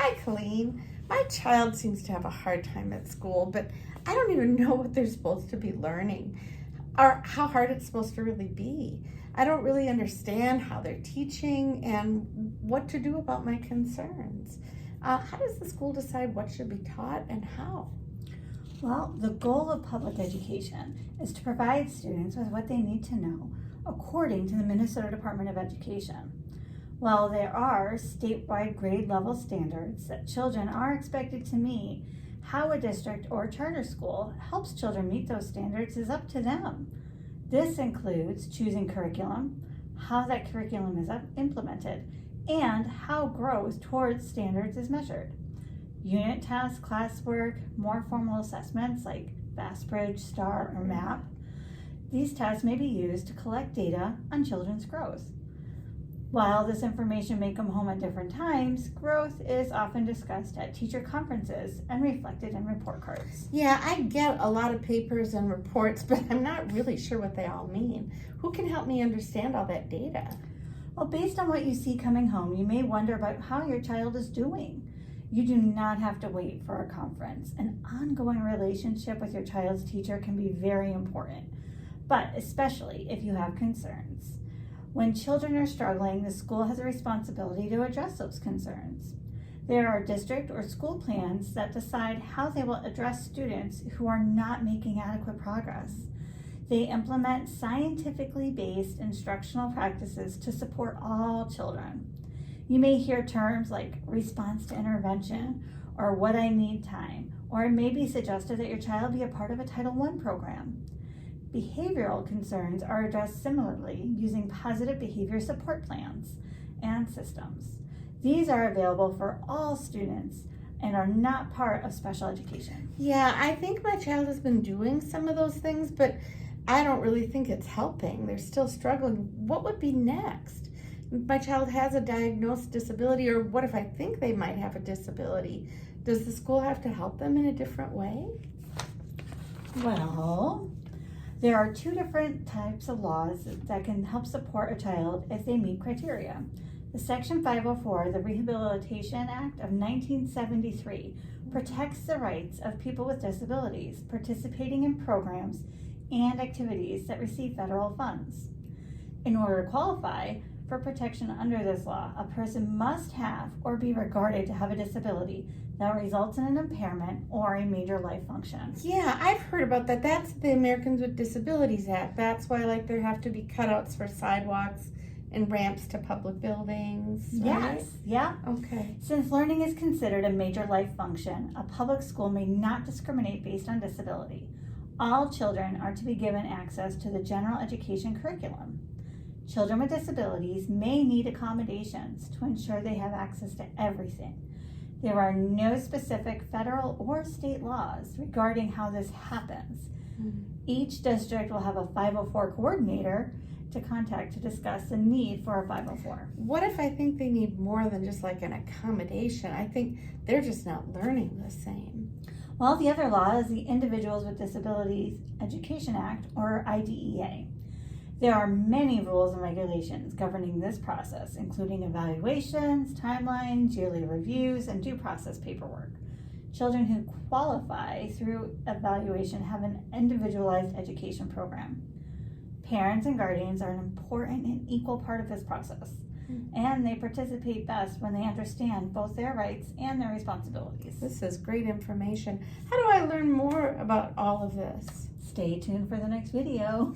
Hi, Colleen. My child seems to have a hard time at school, but I don't even know what they're supposed to be learning or how hard it's supposed to really be. I don't really understand how they're teaching and what to do about my concerns. How does the school decide what should be taught and how? Well, the goal of public education is to provide students with what they need to know according to the Minnesota Department of Education. While there are statewide grade level standards that children are expected to meet, how a district or charter school helps children meet those standards is up to them. This includes choosing curriculum, how that curriculum is implemented, and how growth towards standards is measured. Unit tests, classwork, more formal assessments like Fastbridge, STAR, or MAP. These tests may be used to collect data on children's growth. While this information may come home at different times, growth is often discussed at teacher conferences and reflected in report cards. Yeah, I get a lot of papers and reports, but I'm not really sure what they all mean. Who can help me understand all that data? Well, based on what you see coming home, you may wonder about how your child is doing. You do not have to wait for a conference. An ongoing relationship with your child's teacher can be very important, but especially if you have concerns. When children are struggling, the school has a responsibility to address those concerns. There are district or school plans that decide how they will address students who are not making adequate progress. They implement scientifically based instructional practices to support all children. You may hear terms like response to intervention or what I need time, or it may be suggested that your child be a part of a Title I program. Behavioral concerns are addressed similarly using positive behavior support plans and systems. These are available for all students and are not part of special education. Yeah, I think my child has been doing some of those things, but I don't really think it's helping. They're still struggling. What would be next? My child has a diagnosed disability, or what if I think they might have a disability? Does the school have to help them in a different way? Well, there are two different types of laws that can help support a child if they meet criteria. The Section 504, the Rehabilitation Act of 1973, protects the rights of people with disabilities participating in programs and activities that receive federal funds. In order to qualify for protection under this law, a person must have or be regarded to have a disability that results in an impairment or a major life function. Yeah, I've heard about that. That's the Americans with Disabilities Act. That's why, like, there have to be cutouts for sidewalks and ramps to public buildings. Right? Yes, yeah. Okay. Since learning is considered a major life function, a public school may not discriminate based on disability. All children are to be given access to the general education curriculum. Children with disabilities may need accommodations to ensure they have access to everything. There are no specific federal or state laws regarding how this happens. Mm-hmm. Each district will have a 504 coordinator to contact to discuss the need for a 504. What if I think they need more than just like an accommodation? I think they're just not learning the same. Well, the other law is the Individuals with Disabilities Education Act, or IDEA. There are many rules and regulations governing this process, including evaluations, timelines, yearly reviews, and due process paperwork. Children who qualify through evaluation have an individualized education program. Parents and guardians are an important and equal part of this process, and they participate best when they understand both their rights and their responsibilities. This is great information. How do I learn more about all of this? Stay tuned for the next video.